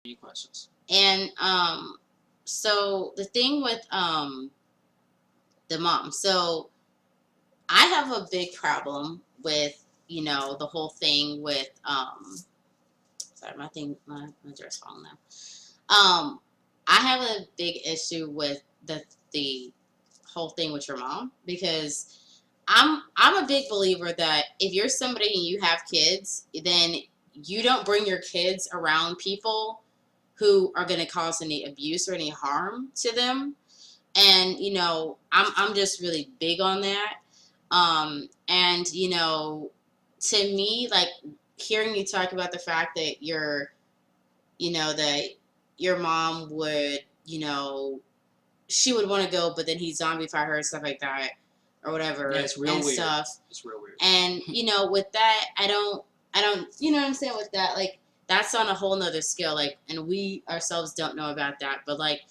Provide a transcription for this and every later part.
Any questions? And so the thing with the mom. So I have a big problem with, the whole thing with sorry, my dress falling now. I have a big issue with the whole thing with your mom, because I'm a big believer that if you're somebody and you have kids, then you don't bring your kids around people who are going to cause any abuse or any harm to them. And I'm just really big on that. And to me, like, hearing you talk about the fact that that your mom would, she would want to go, but then he zombified her and stuff like that, or whatever, Yeah, it's real and weird. stuff. It's real weird. And with that, I don't, you know what I'm saying? With that, like, that's on a whole nother scale. Like, and we ourselves don't know about that, but like,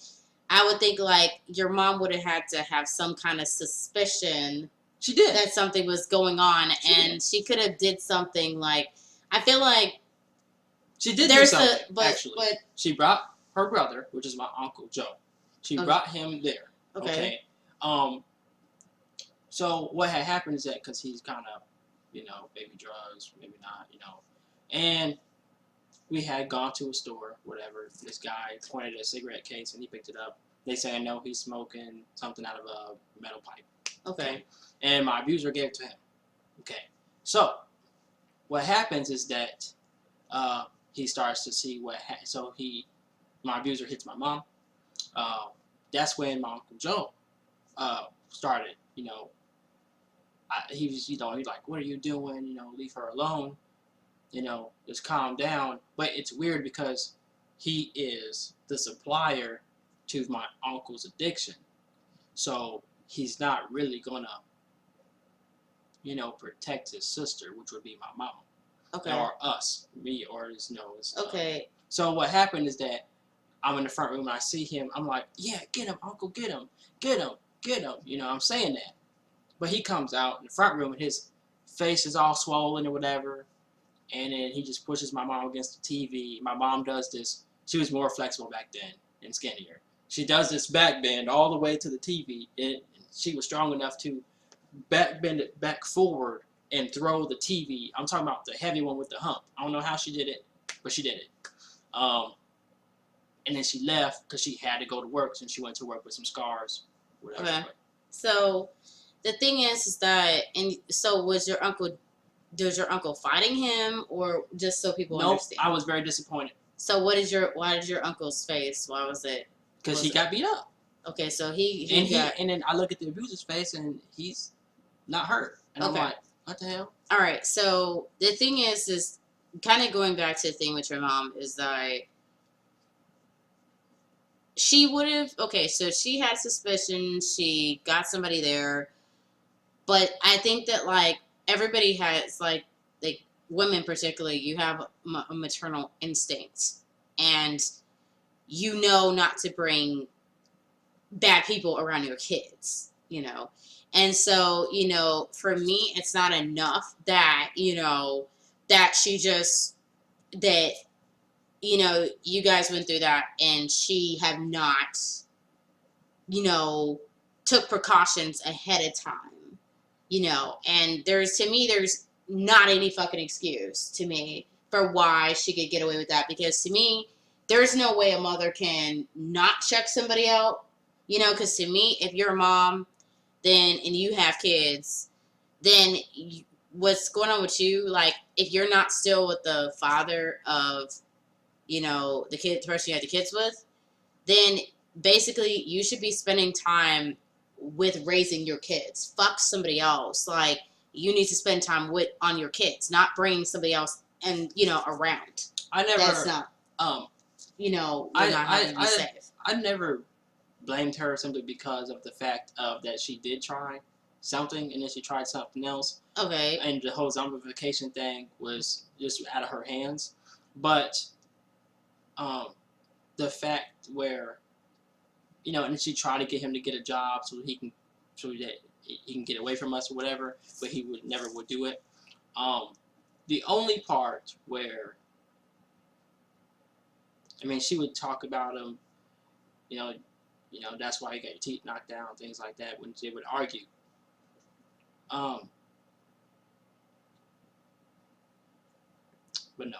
I would think like your mom would have had to have some kind of suspicion. She did that something was going on, and she could have did something. Like, I feel like she did there's do something. but she brought her brother, which is my uncle Joe. She brought him there. Okay. So what had happened is that because he's kind of, maybe drugs, maybe not, and we had gone to a store, whatever. This guy pointed at a cigarette case and he picked it up. They say, no, he's smoking something out of a metal pipe. Okay. And my abuser gave it to him. Okay. So what happens is that he starts to see my abuser hits my mom. That's when my Uncle Joe started, he was, he's like, what are you doing? Leave her alone. Just calm down. But it's weird because he is the supplier to my uncle's addiction. So he's not really gonna, protect his sister, which would be my mom. Okay. Or us. Me or his nose. Okay. So what happened is that I'm in the front room and I see him. I'm like, yeah, get him, Uncle, get him. Get him, get him. I'm saying that. But he comes out in the front room and his face is all swollen or whatever. And then he just pushes my mom against the TV. My mom does this. She was more flexible back then and skinnier. She does this back bend all the way to the TV. And she was strong enough to back bend it back forward and throw the TV. I'm talking about the heavy one with the hump. I don't know how she did it, but she did it. And then she left because she had to go to work since she went to work with some scars. Whatever. Okay. So the thing is that, and so was your uncle fighting him, or just so people understand? I was very disappointed. So why did your uncle's face? Why was it? Because he got beat up. Okay, so and then I look at the abuser's face and he's not hurt. And I'm like, what the hell? All right. So the thing is kind of going back to the thing with your mom, is that she would have, okay, so she had suspicion, she got somebody there, but I think that, like, everybody has, like women particularly, you have a maternal instinct, and not to bring bad people around your kids, and so, for me, it's not enough that, that she just, that, you guys went through that and she have not, took precautions ahead of time, and to me, there's not any fucking excuse to me for why she could get away with that, because to me, there's no way a mother can not check somebody out, because to me, if you're a mom, then, and you have kids, then what's going on with you, like, if you're not still with the father of, the person you had the kids with, then basically you should be spending time with raising your kids. Fuck somebody else. Like, you need to spend time on your kids, not bringing somebody else and, around. That's not, not having to be safe. I never blamed her simply because of the fact of that she did try something and then she tried something else. Okay. And the whole zombification thing was just out of her hands. But the fact where, and she tried to get him to get a job so that he can get away from us or whatever, but he never would do it. The only part where I mean, she would talk about him, you know, that's why you got your teeth knocked out, things like that, when they would argue. Um, but no,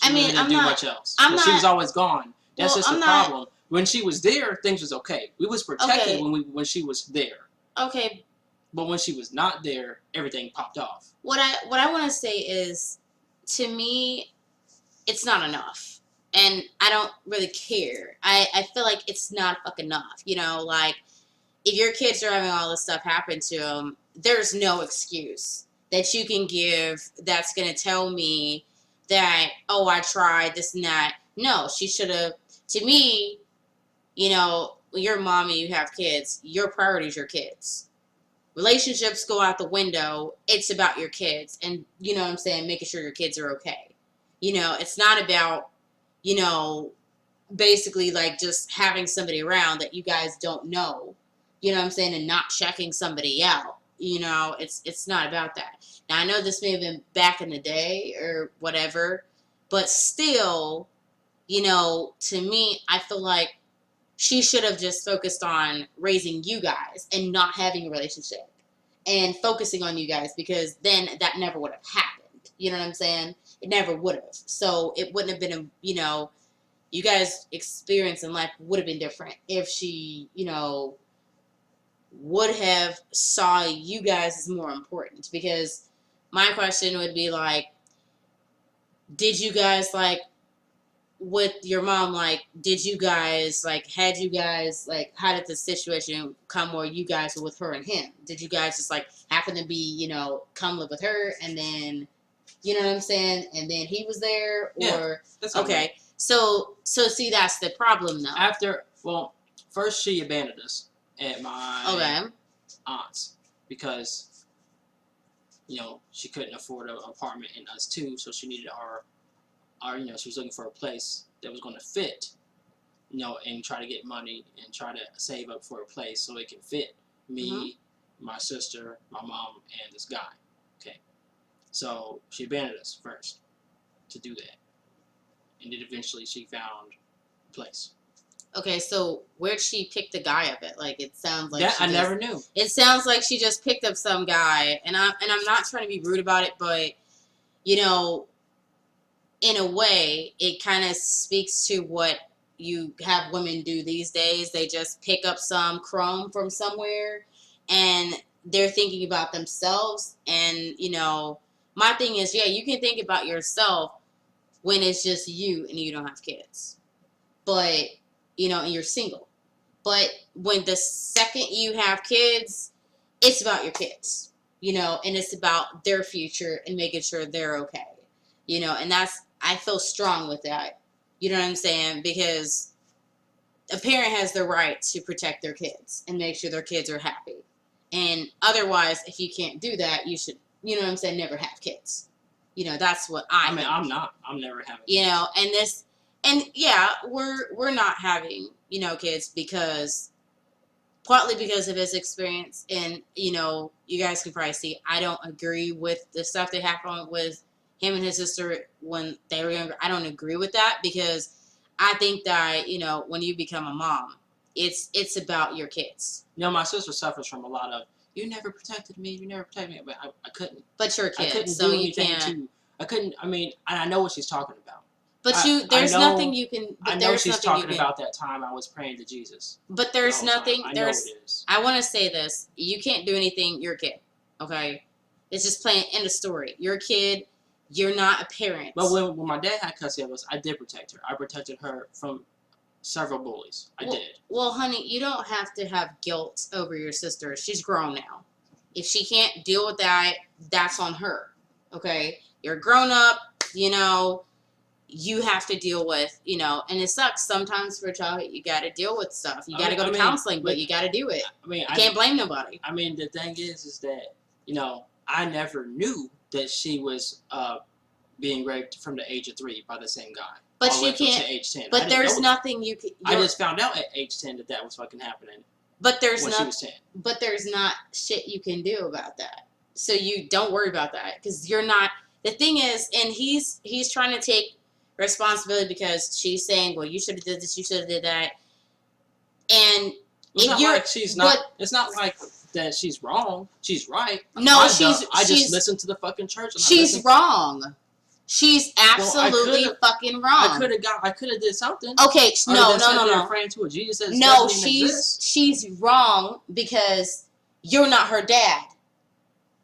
she I mean, really didn't I'm do not. much else. I'm But she was not. always gone. That's Well, just I'm the not. problem. When she was there, things was okay. We was protected Okay. when she was there. Okay. But when she was not there, everything popped off. What I want to say is, to me, it's not enough, and I don't really care. I feel like it's not fucking enough. You know, like if your kids are having all this stuff happen to them, there's no excuse that you can give that's gonna tell me that, oh, I tried this and that. No, she should have. To me, you know, when you're a mom and you have kids, your priority is your kids. Relationships go out the window. It's about your kids, and you know what I'm saying, making sure your kids are okay. You know, it's not about, you know, basically like just having somebody around that you guys don't know. You know what I'm saying, and not checking somebody out. You know, it's not about that. Now I know this may have been back in the day or whatever, but still, you know, to me, I feel like she should have just focused on raising you guys and not having a relationship and focusing on you guys, because then that never would have happened. You know what I'm saying? It never would have. So it wouldn't have been a, you know, you guys' experience in life would have been different if she, you know, would have saw you guys as more important. Because my question would be like, did you guys like, with your mom, like, did you guys like, had you guys like, how did the situation come where you guys were with her and him? Did you guys just like happen to be, you know, come live with her and then, you know what I'm saying, and then he was there, or Yeah, that's all okay, right. so see, that's the problem though. After, well, first she abandoned us at my Okay. aunt's because, you know, she couldn't afford an apartment and us too, so she needed our, you know, she was looking for a place that was going to fit, you know, and try to get money and try to save up for a place so it can fit me, my sister, my mom, and this guy. Okay, so she abandoned us first to do that, and then eventually she found a place. Okay, so where'd she pick the guy up at? Like, it sounds like That she I just, never knew. it sounds like she just picked up some guy, and I'm not trying to be rude about it, but you know, in a way, it kind of speaks to what you have women do these days. They just pick up some crumb from somewhere, and they're thinking about themselves. And you know, my thing is, yeah, you can think about yourself when it's just you and you don't have kids, but you know, and you're single. But when the second you have kids, it's about your kids, you know, and it's about their future and making sure they're okay, you know, and that's, I feel strong with that. You know what I'm saying? Because a parent has the right to protect their kids and make sure their kids are happy. And otherwise, if you can't do that, you should, you know what I'm saying, never have kids. You know, that's what I mean, think. I'm never having. You know, and this, and yeah, we're not having, you know, kids because, partly because of his experience, and you know, you guys can probably see I don't agree with the stuff that happened with him and his sister when they were younger. I don't agree with that, because I think that, you know, when you become a mom, it's about your kids. You know, my sister suffers from a lot of, you never protected me, you never protected me, but I couldn't. But you're a kid, I couldn't so do you anything can't. to. I couldn't. I mean, and I know what she's talking about. But there's nothing you can. But I know there's she's nothing you talking can, about that time I was praying to Jesus. But there's the whole nothing. time. I There's. know it is. I want to say this. You can't do anything. You're a kid. Okay. It's just plain end of story. You're a kid. You're not a parent. But when my dad had custody of us, I did protect her. I protected her from several bullies. I did. Well, honey, you don't have to have guilt over your sister. She's grown now. If she can't deal with that, that's on her. Okay? You're grown up, you know, you have to deal with, you know, and it sucks sometimes for a child. You got to deal with stuff. You got to go to counseling, but you got to do it. I mean, you can't blame nobody. I mean, the thing is that, you know, I never knew that she was being raped from the age of 3 by the same guy. But you can't. To age 10. But there's nothing you can. I just found out at age 10 that was fucking happening. But there's when she was 10. But there's not shit you can do about that. So you don't worry about that, because you're not. The thing is, and he's trying to take responsibility because she's saying, well, you should have did this, you should have did that. And it's if not you're, like she's not. It's not like that she's wrong. She's right. No, I just listen to the fucking church. And she's wrong. She's absolutely fucking wrong. I could have did something. Okay, no. Praying to a Jesus that no, she's wrong because you're not her dad.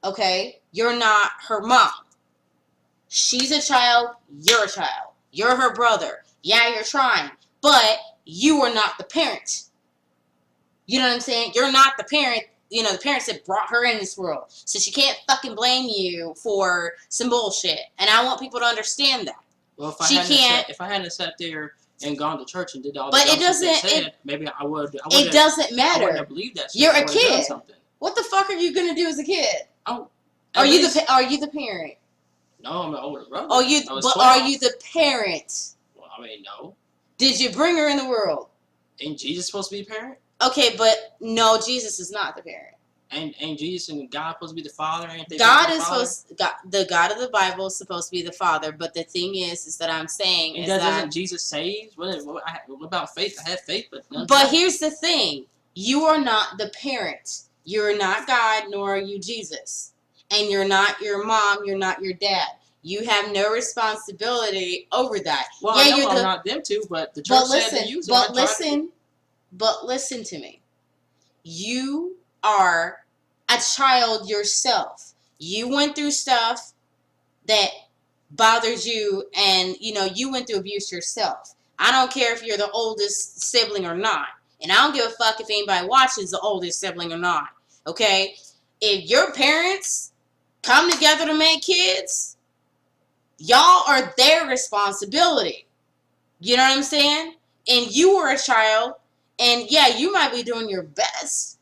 Okay, you're not her mom. She's a child. You're a child. You're her brother. Yeah, you're trying, but you are not the parent. You know what I'm saying? You're not the parent. You know, the parents that brought her in this world. So she can't fucking blame you for some bullshit. And I want people to understand that. Well, if I hadn't sat there and gone to church and did all but the it doesn't, said, maybe I would. It doesn't matter. I wouldn't have believed that shit. You're a kid. What the fuck are you gonna do as a kid? Oh, are you the parent? No, I'm an older brother. Are you the parent? Well, I mean, no. Did you bring her in the world? Ain't Jesus supposed to be a parent? Okay, but no, Jesus is not the parent. Ain't Jesus and God supposed to be the father? Ain't they God is the God of the Bible is supposed to be the father. But the thing is that I'm saying is that doesn't Jesus save? What about faith? I have faith, but here's the thing: you are not the parent. You're not God, nor are you Jesus, and you're not your mom. You're not your dad. You have no responsibility over that. Well, yeah, I know I'm not them too, but the church said to use them. But listen to me. You are a child yourself. You went through stuff that bothers you, and you went through abuse yourself. I don't care if you're the oldest sibling or not, and I don't give a fuck if anybody watches the oldest sibling or not. Okay, if your parents come together to make kids, y'all are their responsibility. You know what I'm saying? And you were a child. And yeah, you might be doing your best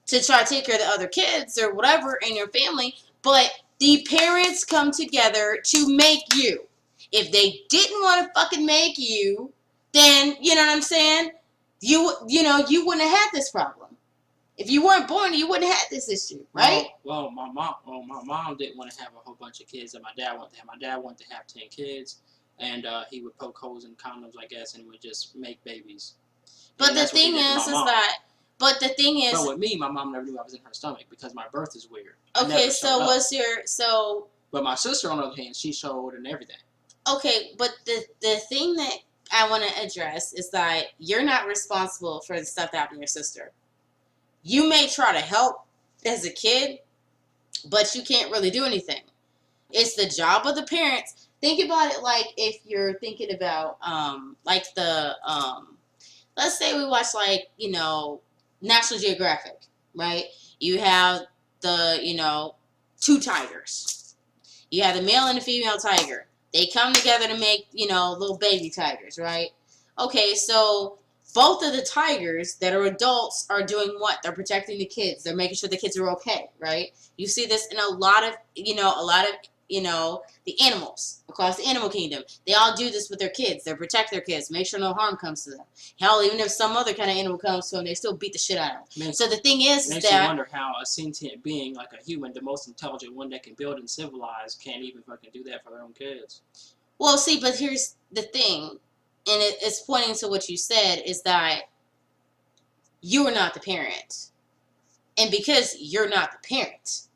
to try to take care of the other kids or whatever in your family, but the parents come together to make you. If they didn't want to fucking make you, then, you know what I'm saying? You wouldn't have had this problem. If you weren't born, you wouldn't have had this issue, right? Well, my mom didn't want to have a whole bunch of kids that my dad wanted to have. My dad wanted to have 10 kids, and he would poke holes in condoms, I guess, and would just make babies. But the thing is But with me, my mom never knew I was in her stomach because my birth is weird. Okay, But my sister, on the other hand, she showed and everything. Okay, but the thing that I want to address is that you're not responsible for the stuff that happened to your sister. You may try to help as a kid, but you can't really do anything. It's the job of the parents. Think about it like if you're thinking about let's say we watch National Geographic, right? You have the, 2 tigers. You have the male and the female tiger. They come together to make, little baby tigers, right? Okay, so both of the tigers that are adults are doing what? They're protecting the kids. They're making sure the kids are okay, right? You see this in a lot of the animals across the animal kingdom. They all do this with their kids. They protect their kids, make sure no harm comes to them. Hell, even if some other kind of animal comes to them, they still beat the shit out of them. So the thing is makes you wonder how a sentient being like a human, the most intelligent one that can build and civilize, can't even fucking do that for their own kids. Well, see, but here's the thing, and it's pointing to what you said, is that you are not the parent. And because you're not the parent,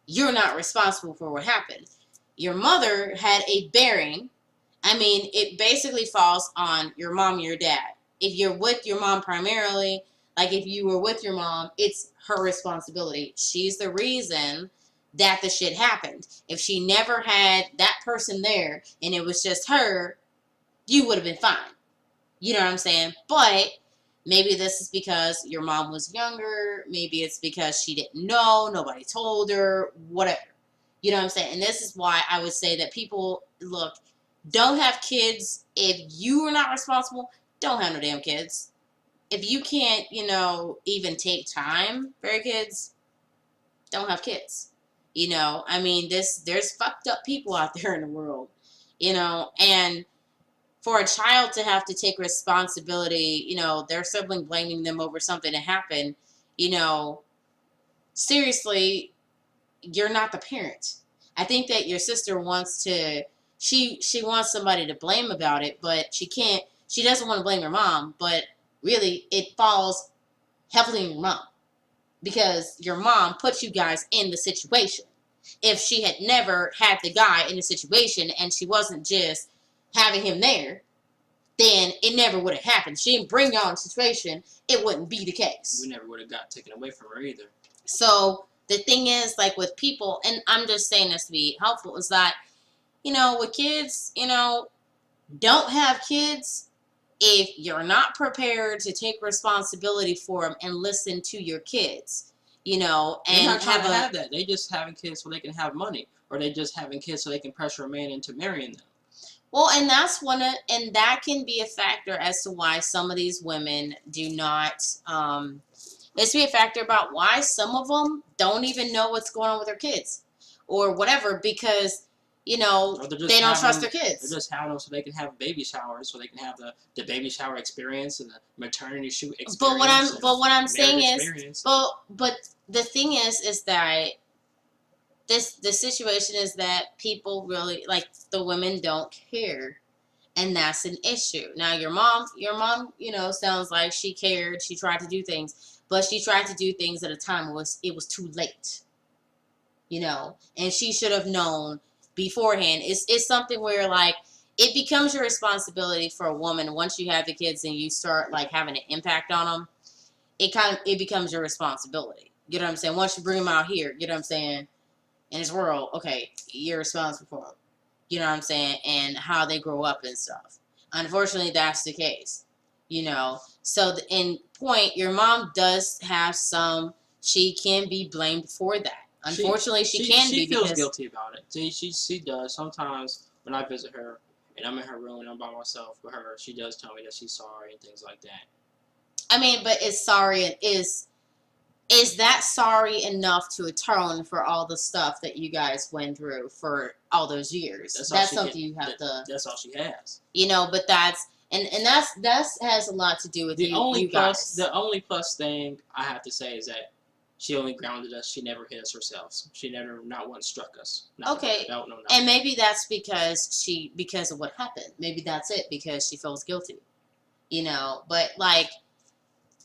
you're not responsible for what happened. Your mother had a bearing. I mean, it basically falls on your mom and your dad. If you're with your mom primarily, like if you were with your mom, it's her responsibility. She's the reason that the shit happened. If she never had that person there and it was just her, you would have been fine. You know what I'm saying? But maybe this is because your mom was younger. Maybe it's because she didn't know. Nobody told her. Whatever. You know what I'm saying? And this is why I would say that people, look, don't have kids. If you are not responsible, don't have no damn kids. If you can't, even take time for your kids, don't have kids. I mean, there's fucked up people out there in the world, and for a child to have to take responsibility, their sibling blaming them over something that happened, seriously, you're not the parent. I think that your sister wants to she wants somebody to blame about it, but she can't. She doesn't want to blame her mom, but really it falls heavily on your mom because your mom put you guys in the situation. If she had never had the guy in the situation and she wasn't just having him there, then it never would have happened. She didn't bring y'all in the situation, it wouldn't be the case. We never would have got taken away from her either. So the thing is, like with people, and I'm just saying this to be helpful, is that, you know, with kids, you know, don't have kids if you're not prepared to take responsibility for them and listen to your kids, you know, They're and not trying to have that. They just having kids so they can have money, or they just having kids so they can pressure a man into marrying them. Well, and that's and that can be a factor as to why some of these women do not, this be a factor about why some of them don't even know what's going on with their kids or whatever, because, you know, they don't trust their kids. They're just having them so they can have baby showers, so they can have the baby shower experience and the maternity shoot experience. But what I'm saying is, but the thing is that the situation is that people really, like, the women don't care, and that's an issue. Now your mom, you know, sounds like she cared. She tried to do things, but she tried to do things at a time it was too late, you know, and she should have known beforehand. It's something where, like, it becomes your responsibility for a woman once you have the kids and you start, like, having an impact on them. It becomes your responsibility. You know what I'm saying? Once you bring them out here, you know what I'm saying, in this world, okay, you're responsible for them. You know what I'm saying? And how they grow up and stuff. Unfortunately, that's the case. You know? So, in point, your mom does have she can be blamed for that. Unfortunately, she can be. She feels guilty about it. She does. Sometimes when I visit her and I'm in her room and I'm by myself with her, she does tell me that she's sorry and things like that. I mean, but is that sorry enough to atone for all the stuff that you guys went through for all those years? That's something you have to. That's all she has. You know, but that's has a lot to do with you guys. The only plus thing I have to say is that she only grounded us. She never hit us herself. She never, not once, struck us. Okay, and maybe that's because of what happened. Maybe that's it, because she feels guilty. You know, but like.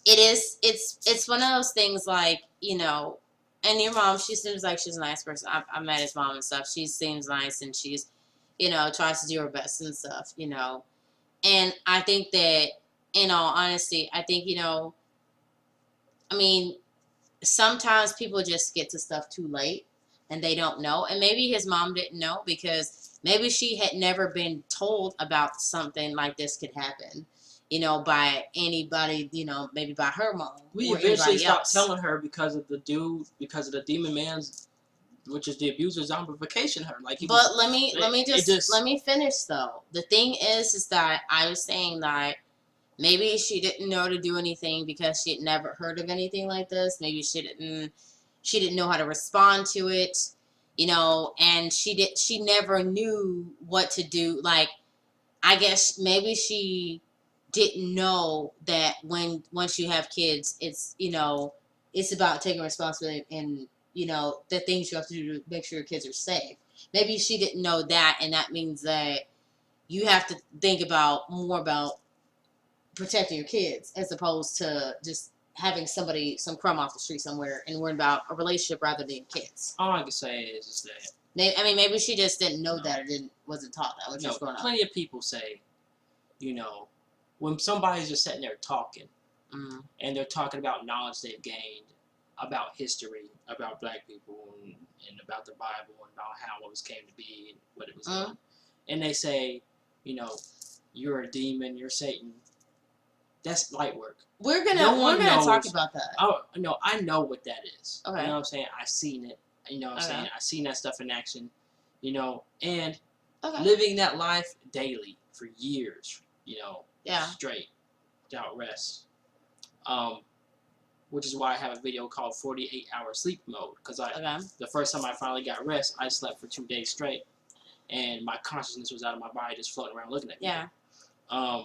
It's one of those things, like, you know, and your mom, she seems like she's a nice person. I met his mom and stuff. She seems nice, and she's, you know, tries to do her best and stuff, you know. And I think that, in all honesty, I think, you know, I mean, sometimes people just get to stuff too late and they don't know. And maybe his mom didn't know because maybe she had never been told about something like this could happen. You know, by anybody, you know, maybe by her mom. We eventually stopped telling her because of the demon man's, which is the abuser, zombification her. Like, let me finish though. The thing is that I was saying that maybe she didn't know to do anything because she had never heard of anything like this. Maybe she didn't know how to respond to it, you know, and she never knew what to do. Like, I guess maybe she didn't know that once you have kids, it's, you know, it's about taking responsibility and, you know, the things you have to do to make sure your kids are safe. Maybe she didn't know that, and that means that you have to think more about protecting your kids as opposed to just having some crumb off the street somewhere and worrying about a relationship rather than kids. All I can say is that, maybe she just didn't know that, or wasn't taught that when she was growing up. Plenty of people say, you know, when somebody's just sitting there talking, and they're talking about knowledge they've gained about history, about black people, and about the Bible, and about how it came to be, and what it was doing, and they say, you know, you're a demon, you're Satan. That's light work. We're gonna talk about that. Oh no, I know what that is. Okay. You know what I'm saying? I seen it. You know what I'm saying? I seen that stuff in action. You know, and living that life daily for years. You know. Yeah. Straight, without rest. Which is why I have a video called 48-hour sleep mode. Because the first time I finally got rest, I slept for 2 days straight. And my consciousness was out of my body, just floating around looking at me. Yeah. I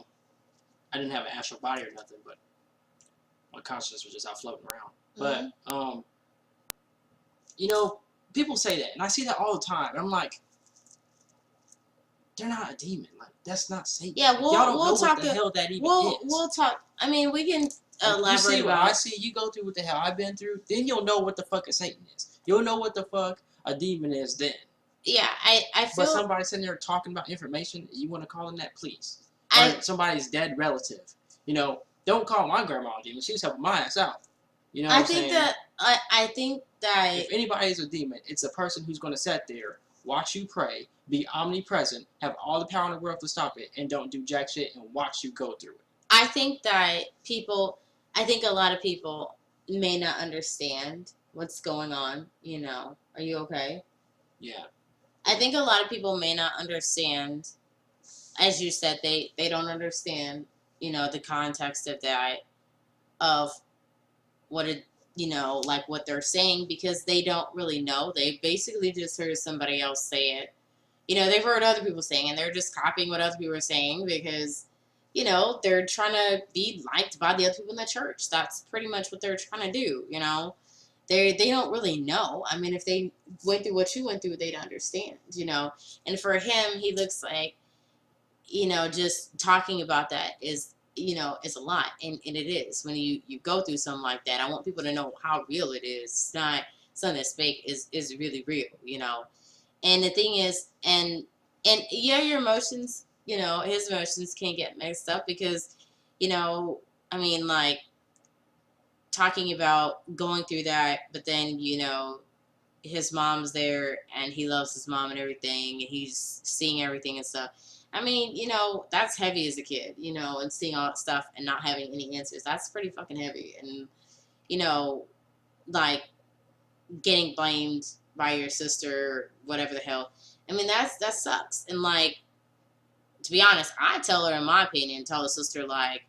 didn't have an astral body or nothing, but my consciousness was just out floating around. But, you know, people say that. And I see that all the time. And I'm like, they're not a demon. Like, that's not Satan. Yeah, Y'all don't know talk what the hell that even we'll is. talk. I mean, we can elaborate you see about. What I see you go through what the hell I've been through, then you'll know what the fuck a Satan is. You'll know what the fuck a demon is then. Yeah, I feel. But somebody sitting there talking about information, you want to call them that, please. Or I somebody's dead relative. You know, don't call my grandma a demon. She was helping my ass out. You know what I I'm think saying? that I think that If anybody is a demon, it's a person who's going to sit there, watch you pray, be omnipresent, have all the power in the world to stop it, and don't do jack shit and watch you go through it. I think that I think a lot of people may not understand what's going on. You know, are you okay? Yeah. I think a lot of people may not understand, as you said, they don't understand, you know, the context of that, of what it, you know, like what they're saying, because they don't really know. They basically just heard somebody else say it. You know, they've heard other people saying, and they're just copying what other people are saying because, you know, they're trying to be liked by the other people in the church. That's pretty much what they're trying to do, you know. They don't really know. I mean, if they went through what you went through, they'd understand, you know. And for him, he looks like, you know, just talking about that is, you know, is a lot. And it is. When you go through something like that, I want people to know how real it is. It's not something that's fake, is really real, you know. And the thing is, and yeah, your emotions, you know, his emotions can get mixed up because, you know, I mean, like, talking about going through that, but then, you know, his mom's there and he loves his mom and everything, and he's seeing everything and stuff. I mean, you know, that's heavy as a kid, you know, and seeing all that stuff and not having any answers. That's pretty fucking heavy. And, you know, like, getting blamed by your sister, whatever the hell. I mean, that sucks. And, like, to be honest, I tell her, in my opinion, tell her sister, like,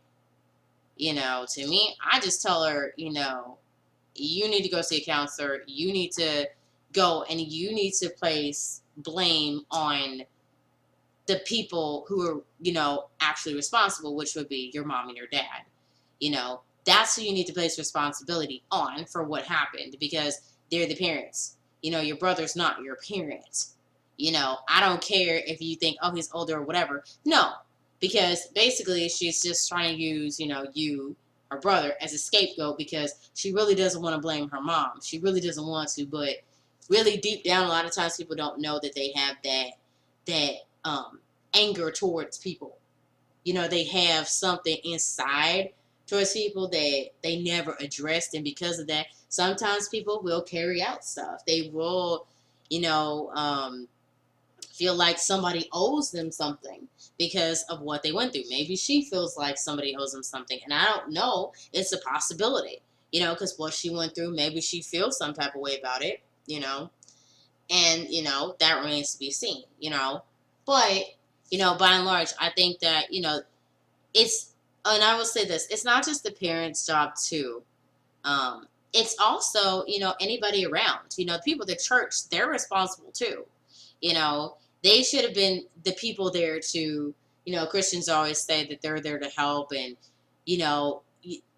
you know, to me, I just tell her, you know, you need to go see a counselor. You need to go and you need to place blame on the people who are, you know, actually responsible, which would be your mom and your dad. You know, that's who you need to place responsibility on for what happened, because they're the parents. You know, your brother's not your parent. You know, I don't care if you think, oh, he's older or whatever. No, because basically she's just trying to use, you know, you, her brother, as a scapegoat because she really doesn't want to blame her mom. She really doesn't want to, but really deep down, a lot of times people don't know that they have that anger towards people. You know, they have something inside towards people that they never addressed, and because of that, sometimes people will carry out stuff. They will, you know, feel like somebody owes them something because of what they went through. Maybe she feels like somebody owes them something, and I don't know. It's a possibility, you know, because what she went through, maybe she feels some type of way about it, you know, and, you know, that remains to be seen, you know. But, you know, by and large, I think that, you know, it's, and I will say this, it's not just the parents' job too. It's also, you know, anybody around, you know, the people at the church, they're responsible too. You know, they should have been the people there to, you know, Christians always say that they're there to help and, you know,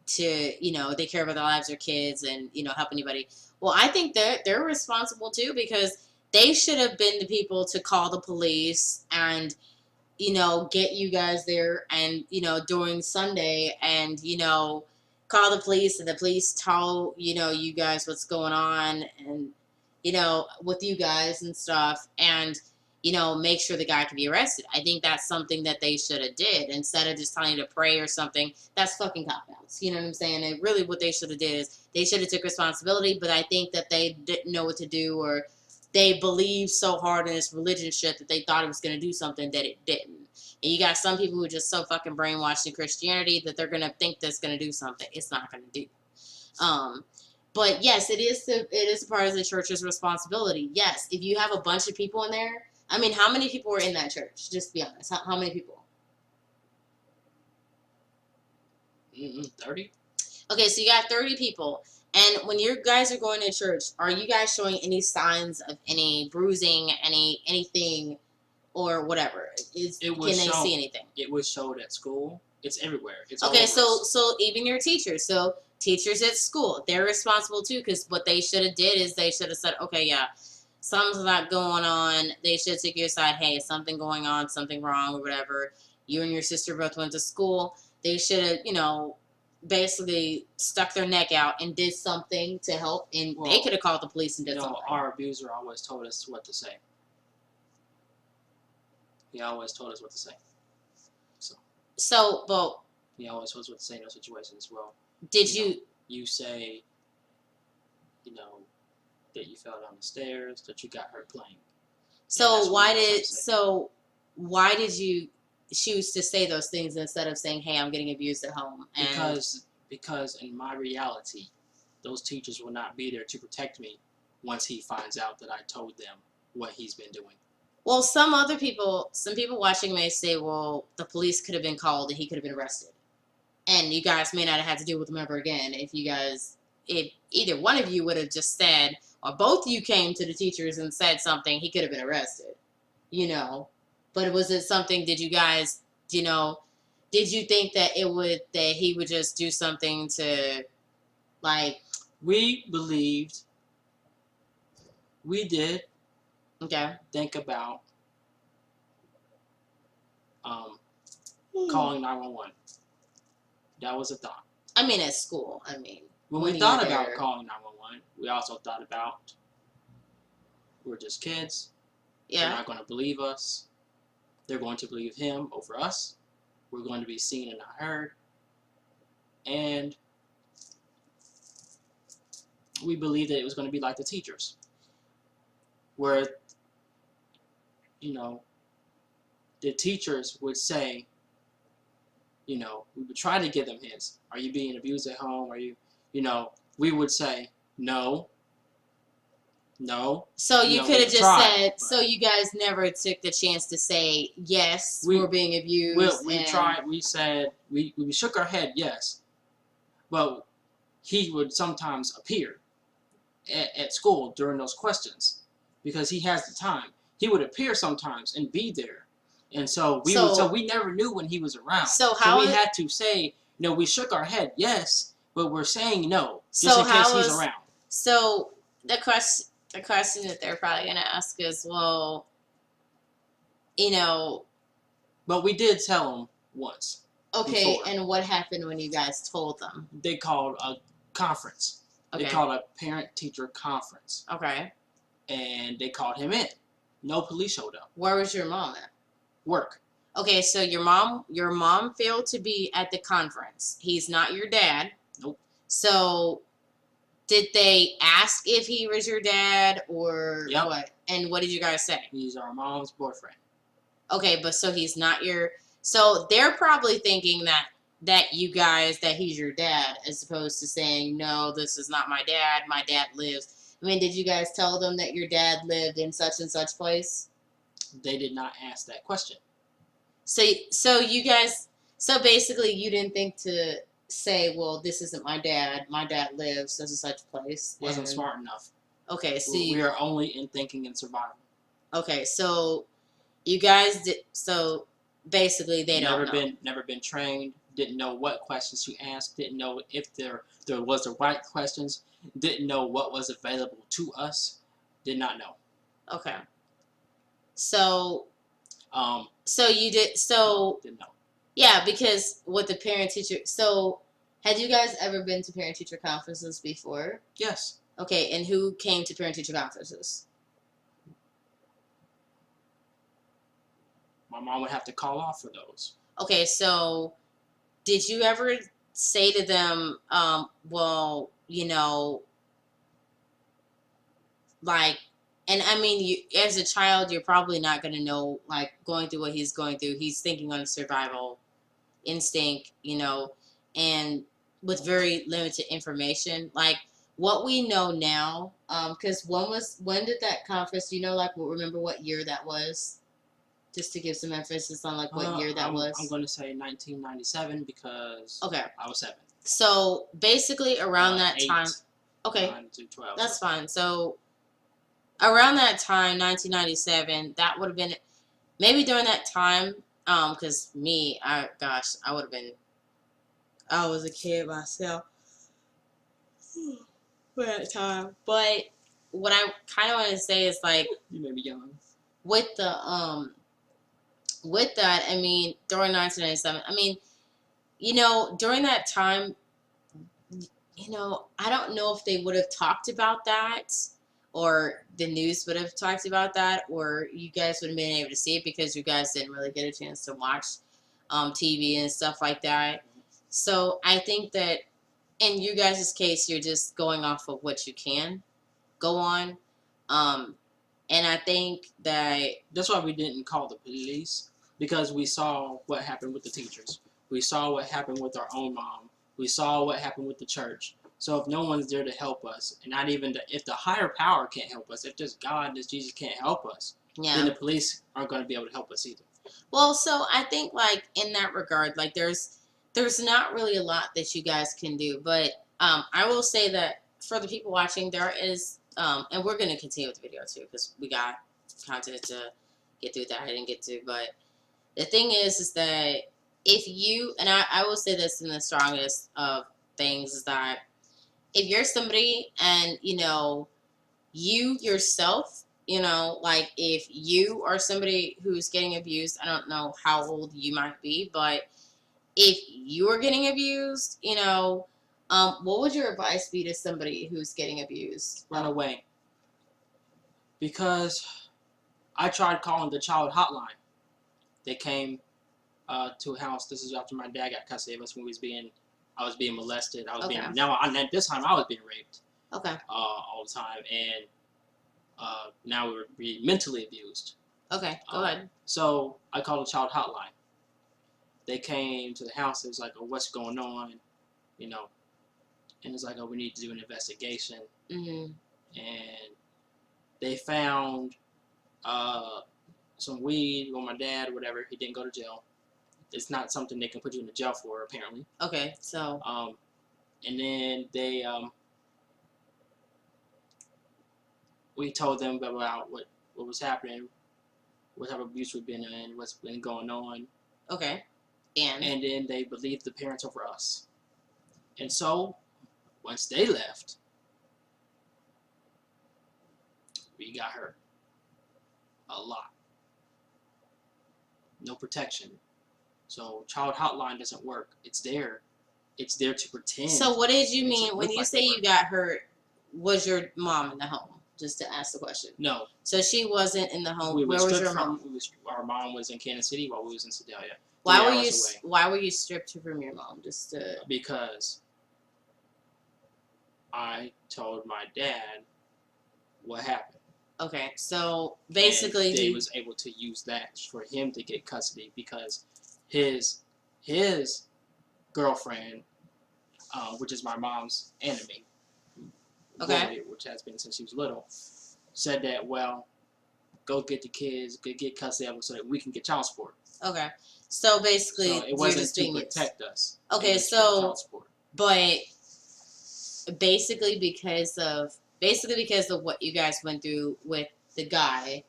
to, you know, they care about the lives of their kids and, you know, help anybody. Well, I think they're responsible too, because they should have been the people to call the police and, you know, get you guys there and, you know, during Sunday and, you know, call the police and the police tell, you know, you guys what's going on and, you know, with you guys and stuff, and, you know, make sure the guy can be arrested. I think that's something that they should have did instead of just telling you to pray or something. That's fucking cop-outs. You know what I'm saying? And really what they should have did is they should have took responsibility, but I think that they didn't know what to do, or they believed so hard in this religion shit that they thought it was going to do something that it didn't. And you got some people who are just so fucking brainwashed in Christianity that they're going to think that's going to do something. It's not going to do. But yes, it is a part of the church's responsibility. Yes, if you have a bunch of people in there, I mean, how many people were in that church? Just be honest. How many people? 30. Okay, so you got 30 people. And when you guys are going to church, are you guys showing any signs of any bruising, anything, or whatever? Can they see anything? It was showed at school. It's everywhere. It's okay. all So even your teachers. So teachers at school, they're responsible too, because what they should have did is they should have said, okay, yeah, something's not going on, they should take you aside. Hey, is something going on, something wrong, or whatever. You and your sister both went to school. They should have, basically stuck their neck out and did something to help. And they could have called the police and did something. Our abuser always told us what to say. He always told us what to say. But he always told us what to say in those situations. Well, did you say, that you fell down the stairs, that you got hurt playing. So why did you choose to say those things instead of saying, "Hey, I'm getting abused at home"? Because in my reality, those teachers will not be there to protect me once he finds out that I told them what he's been doing. Well, some people watching may say, well, the police could have been called and he could have been arrested. And you guys may not have had to deal with him ever again if either one of you would have just said, or both of you came to the teachers and said something, he could have been arrested. But was it something, did you guys, did you think that he would just do something to, like... We did think about calling 911. That was a thought. I mean, at school. When we thought about calling 911, we also thought about we're just kids. Yeah. They're not going to believe us. They're going to believe him over us. We're going to be seen and not heard. And we believed that it was going to be like the teachers, where, the teachers would say, we would try to give them hints. Are you being abused at home? Are you, we would say, no. So you could have just said, so you guys never took the chance to say, yes, we're being abused. We tried, we said, we shook our head, yes. But he would sometimes appear at school during those questions because he has the time. He would appear sometimes and be there. And so we never knew when he was around. So we had to say, we shook our head, yes, but we're saying no, just in case he's around. So the question that they're probably going to ask is, well, But we did tell him once. Okay, before. And what happened when you guys told them? They called a conference. Okay. They called a parent-teacher conference. Okay. And they called him in. No police showed up. Where was your mom at? Work. Okay, so your mom failed to be at the conference. He's not your dad. Nope. So did they ask if he was your dad or what? And what did you guys say? He's our mom's boyfriend. Okay, but so he's not your... So they're probably thinking that he's your dad, as opposed to saying, no, this is not my dad. My dad lives... did you guys tell them that your dad lived in such and such place? They did not ask that question. So basically you didn't think to say, well, this isn't my dad. My dad lives such and such place. Wasn't smart enough. Okay, so we are only in thinking and survival. Okay, so you guys did. So basically, they don't know. Never been trained. Didn't know what questions to ask. Didn't know if there was the right questions. Didn't know what was available to us. Did not know. Okay. So you did. So didn't know. Yeah, because with the parent teacher. So had you guys ever been to parent teacher conferences before? Yes. Okay, and who came to parent teacher conferences? My mom would have to call off for those. Okay, so did you ever say to them, well, like, and you, as a child, you're probably not going to know, like, going through what he's going through. He's thinking on survival instinct, and with very limited information. Like, what we know now, because when did that conference, remember what year that was? Just to give some emphasis on, like, what year that was. I'm going to say 1997 because I was 7. So, basically, around that time. Okay. 9 to 12. That's fine. So, around that time, 1997, that would have been, maybe during that time, because I would have been, I was a kid myself. For that time. But what I kind of want to say is like You may be young. with the with that, I mean, during 1997, I mean, during that time, I don't know if they would have talked about that, or the news would have talked about that, or you guys would have been able to see it because you guys didn't really get a chance to watch TV and stuff like that. So I think that in you guys' case, you're just going off of what you can go on. And I think that That's why we didn't call the police, because we saw what happened with the teachers. We saw what happened with our own mom. We saw what happened with the church. So if no one's there to help us, and not even if the higher power can't help us, if this God, this Jesus can't help us, then the police aren't going to be able to help us either. Well, so I think like in that regard, like there's not really a lot that you guys can do, but I will say that for the people watching, there is and we're going to continue with the video too because we got content to get through that I didn't get to, but the thing is that if you, and I will say this in the strongest of things, is that if you're somebody and you yourself, like if you are somebody who's getting abused, I don't know how old you might be, but if you're getting abused, what would your advice be to somebody who's getting abused? Run away. Because I tried calling the child hotline. They came to a house. This is after my dad got custody of us when I was being molested. I was Okay. at this time I was being raped. Okay. All the time, and now we're being mentally abused. Okay. Go ahead. So I called the child hotline. They came to the house. It was like, oh, what's going on? And it's like, oh, we need to do an investigation. Mm-hmm. And they found some weed on my dad, whatever. He didn't go to jail. It's not something they can put you in the jail for, apparently. Okay, so. And then we told them about what was happening, what type of abuse we've been in, what's been going on. Okay. And then they believed the parents over us. And so, once they left, we got hurt. A lot. No protection. So, child hotline doesn't work. It's there. It's there to pretend. So, what did you mean when you say you got hurt? Was your mom in the home? Just to ask the question. No. So she wasn't in the home. Where was your mom? Our mom was in Kansas City while we was in Sedalia. Why were you stripped from your mom? Just to. Because I told my dad what happened. Okay, so basically he was able to use that for him to get custody because his girlfriend, which is my mom's enemy, okay, which has been since she was little, said that, well, go get the kids, go get custody of them so that we can get child support. Okay, so basically, so it wasn't to protect us. Okay, so but basically because of what you guys went through with the guy,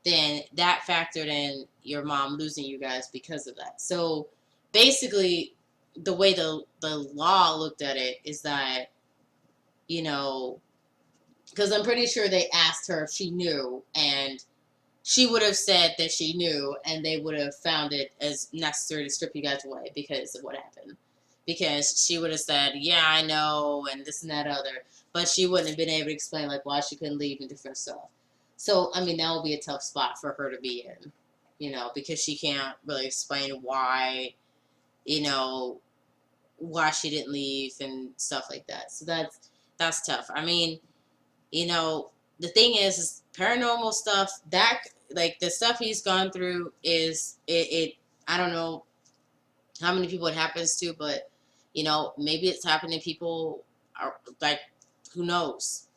then that factored in your mom losing you guys because of that. So basically, the way the law looked at it is that, because I'm pretty sure they asked her if she knew, and she would have said that she knew, and they would have found it as necessary to strip you guys away because of what happened. Because she would have said, yeah, I know, and this and that other. But she wouldn't have been able to explain, like, why she couldn't leave and different stuff. So, I mean, that would be a tough spot for her to be in, because she can't really explain why, why she didn't leave and stuff like that. So that's tough. I mean, the thing is paranormal stuff, that, like, the stuff he's gone through is, I don't know how many people it happens to, but, maybe it's happening to people, like, who knows,